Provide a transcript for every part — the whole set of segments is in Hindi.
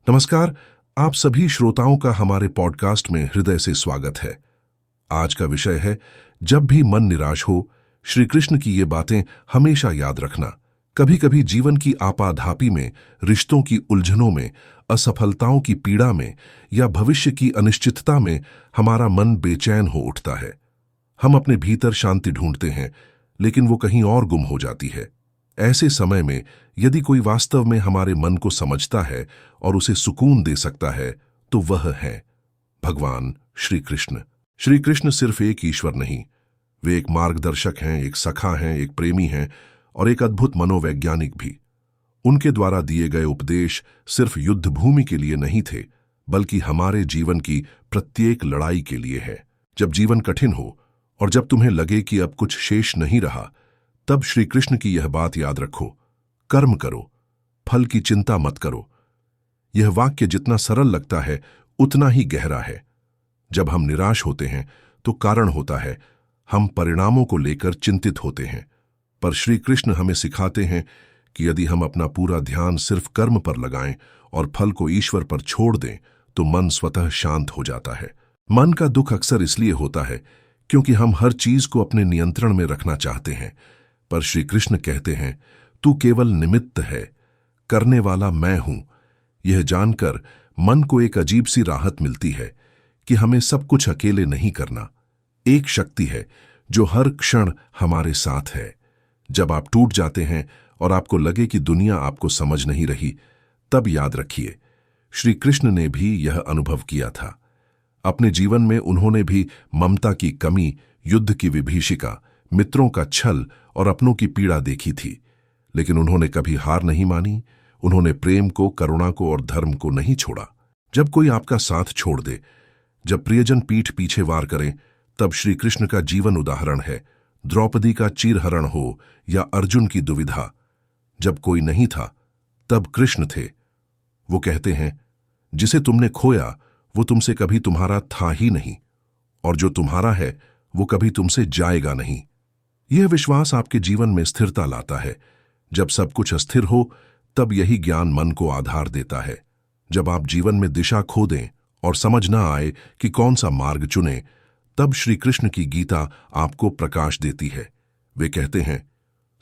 नमस्कार। आप सभी श्रोताओं का हमारे पॉडकास्ट में हृदय से स्वागत है। आज का विषय है, जब भी मन निराश हो, श्री कृष्ण की ये बातें हमेशा याद रखना। कभी कभी जीवन की आपाधापी में, रिश्तों की उलझनों में, असफलताओं की पीड़ा में या भविष्य की अनिश्चितता में हमारा मन बेचैन हो उठता है। हम अपने भीतर शांति ढूंढते हैं, लेकिन वो कहीं और गुम हो जाती है। ऐसे समय में यदि कोई वास्तव में हमारे मन को समझता है और उसे सुकून दे सकता है, तो वह है भगवान श्री कृष्ण। श्री कृष्ण सिर्फ एक ईश्वर नहीं, वे एक मार्गदर्शक हैं, एक सखा हैं, एक प्रेमी हैं और एक अद्भुत मनोवैज्ञानिक भी। उनके द्वारा दिए गए उपदेश सिर्फ युद्ध भूमि के लिए नहीं थे, बल्कि हमारे जीवन की प्रत्येक लड़ाई के लिए है। जब जीवन कठिन हो और जब तुम्हें लगे कि अब कुछ शेष नहीं रहा, तब श्री कृष्ण की यह बात याद रखो, कर्म करो, फल की चिंता मत करो। यह वाक्य जितना सरल लगता है, उतना ही गहरा है। जब हम निराश होते हैं तो कारण होता है, हम परिणामों को लेकर चिंतित होते हैं। पर श्री कृष्ण हमें सिखाते हैं कि यदि हम अपना पूरा ध्यान सिर्फ कर्म पर लगाएं और फल को ईश्वर पर छोड़ दें, तो मन स्वतः शांत हो जाता है। मन का दुख अक्सर इसलिए होता है क्योंकि हम हर चीज को अपने नियंत्रण में रखना चाहते हैं। पर श्री कृष्ण कहते हैं, तू केवल निमित्त है, करने वाला मैं हूं। यह जानकर मन को एक अजीब सी राहत मिलती है कि हमें सब कुछ अकेले नहीं करना। एक शक्ति है जो हर क्षण हमारे साथ है। जब आप टूट जाते हैं और आपको लगे कि दुनिया आपको समझ नहीं रही, तब याद रखिए, श्री कृष्ण ने भी यह अनुभव किया था। अपने जीवन में उन्होंने भी ममता की कमी, युद्ध की विभीषिका, मित्रों का छल और अपनों की पीड़ा देखी थी। लेकिन उन्होंने कभी हार नहीं मानी। उन्होंने प्रेम को, करुणा को और धर्म को नहीं छोड़ा। जब कोई आपका साथ छोड़ दे, जब प्रियजन पीठ पीछे वार करें, तब श्री कृष्ण का जीवन उदाहरण है। द्रौपदी का चीरहरण हो या अर्जुन की दुविधा, जब कोई नहीं था तब कृष्ण थे। वो कहते हैं, जिसे तुमने खोया वो तुमसे कभी तुम्हारा था ही नहीं, और जो तुम्हारा है वो कभी तुमसे जाएगा नहीं। यह विश्वास आपके जीवन में स्थिरता लाता है। जब सब कुछ अस्थिर हो, तब यही ज्ञान मन को आधार देता है। जब आप जीवन में दिशा खो दें और समझ ना आए कि कौन सा मार्ग चुने, तब श्री कृष्ण की गीता आपको प्रकाश देती है। वे कहते हैं,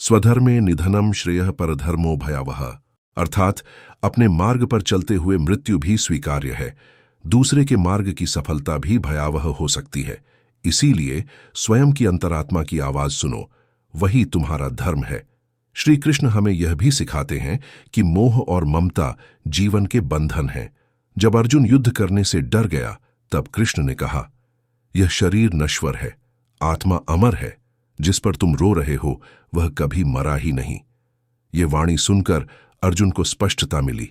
स्वधर्मे निधनम श्रेयः परधर्मो भयावह, अर्थात अपने मार्ग पर चलते हुए मृत्यु भी स्वीकार्य है, दूसरे के मार्ग की सफलता भी भयावह हो सकती है। इसीलिए स्वयं की अंतरात्मा की आवाज सुनो, वही तुम्हारा धर्म है। श्री कृष्ण हमें यह भी सिखाते हैं कि मोह और ममता जीवन के बंधन हैं। जब अर्जुन युद्ध करने से डर गया, तब कृष्ण ने कहा, यह शरीर नश्वर है, आत्मा अमर है। जिस पर तुम रो रहे हो वह कभी मरा ही नहीं। ये वाणी सुनकर अर्जुन को स्पष्टता मिली,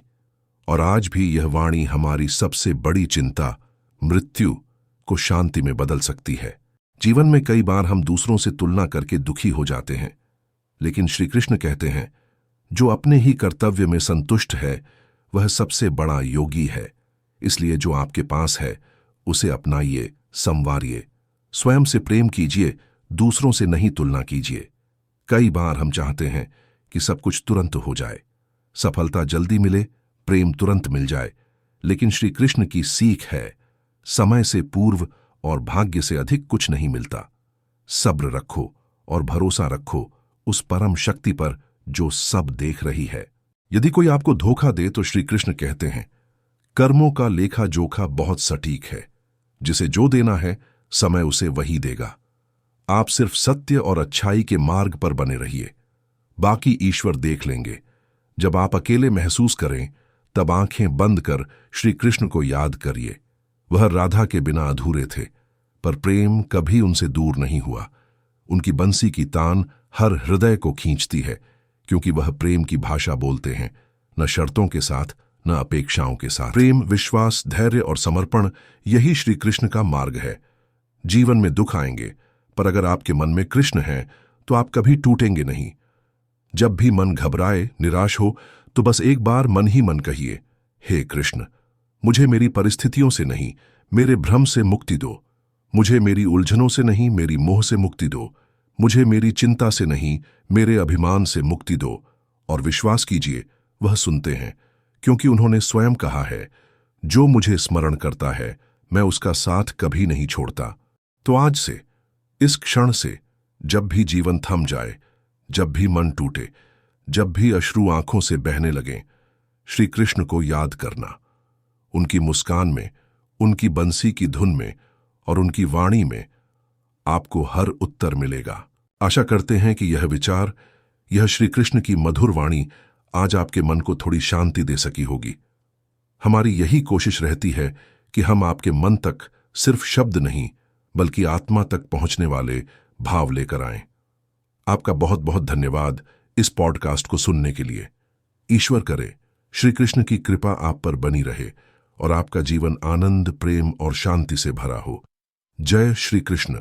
और आज भी यह वाणी हमारी सबसे बड़ी चिंता, मृत्यु, को शांति में बदल सकती है। जीवन में कई बार हम दूसरों से तुलना करके दुखी हो जाते हैं, लेकिन श्री कृष्ण कहते हैं, जो अपने ही कर्तव्य में संतुष्ट है वह सबसे बड़ा योगी है। इसलिए जो आपके पास है उसे अपनाइए, संवारिए, स्वयं से प्रेम कीजिए, दूसरों से नहीं तुलना कीजिए। कई बार हम चाहते हैं कि सब कुछ तुरंत हो जाए, सफलता जल्दी मिले, प्रेम तुरंत मिल जाए, लेकिन श्री कृष्ण की सीख है, समय से पूर्व और भाग्य से अधिक कुछ नहीं मिलता। सब्र रखो और भरोसा रखो उस परम शक्ति पर जो सब देख रही है। यदि कोई आपको धोखा दे तो श्री कृष्ण कहते हैं, कर्मों का लेखा जोखा बहुत सटीक है, जिसे जो देना है समय उसे वही देगा। आप सिर्फ सत्य और अच्छाई के मार्ग पर बने रहिए, बाकी ईश्वर देख लेंगे। जब आप अकेले महसूस करें, तब आंखें बंद कर श्री कृष्ण को याद करिए। वह राधा के बिना अधूरे थे, पर प्रेम कभी उनसे दूर नहीं हुआ। उनकी बंसी की तान हर हृदय को खींचती है, क्योंकि वह प्रेम की भाषा बोलते हैं, न शर्तों के साथ, न अपेक्षाओं के साथ। प्रेम, विश्वास, धैर्य और समर्पण, यही श्री कृष्ण का मार्ग है। जीवन में दुख आएंगे, पर अगर आपके मन में कृष्ण है तो आप कभी टूटेंगे नहीं। जब भी मन घबराए, निराश हो, तो बस एक बार मन ही मन कहिए, हे कृष्ण, मुझे मेरी परिस्थितियों से नहीं, मेरे भ्रम से मुक्ति दो। मुझे मेरी उलझनों से नहीं, मेरी मोह से मुक्ति दो। मुझे मेरी चिंता से नहीं, मेरे अभिमान से मुक्ति दो। और विश्वास कीजिए, वह सुनते हैं, क्योंकि उन्होंने स्वयं कहा है, जो मुझे स्मरण करता है मैं उसका साथ कभी नहीं छोड़ता। तो आज से, इस क्षण से, जब भी जीवन थम जाए, जब भी मन टूटे, जब भी अश्रु आंखों से बहने लगें, श्री कृष्ण को याद करना। उनकी मुस्कान में, उनकी बंसी की धुन में और उनकी वाणी में आपको हर उत्तर मिलेगा। आशा करते हैं कि यह विचार, यह श्री कृष्ण की मधुर वाणी आज आपके मन को थोड़ी शांति दे सकी होगी। हमारी यही कोशिश रहती है कि हम आपके मन तक सिर्फ शब्द नहीं, बल्कि आत्मा तक पहुंचने वाले भाव लेकर आएं। आपका बहुत बहुत धन्यवाद इस पॉडकास्ट को सुनने के लिए। ईश्वर करे श्री कृष्ण की कृपा आप पर बनी रहे और आपका जीवन आनंद, प्रेम और शांति से भरा हो। जय श्री कृष्ण।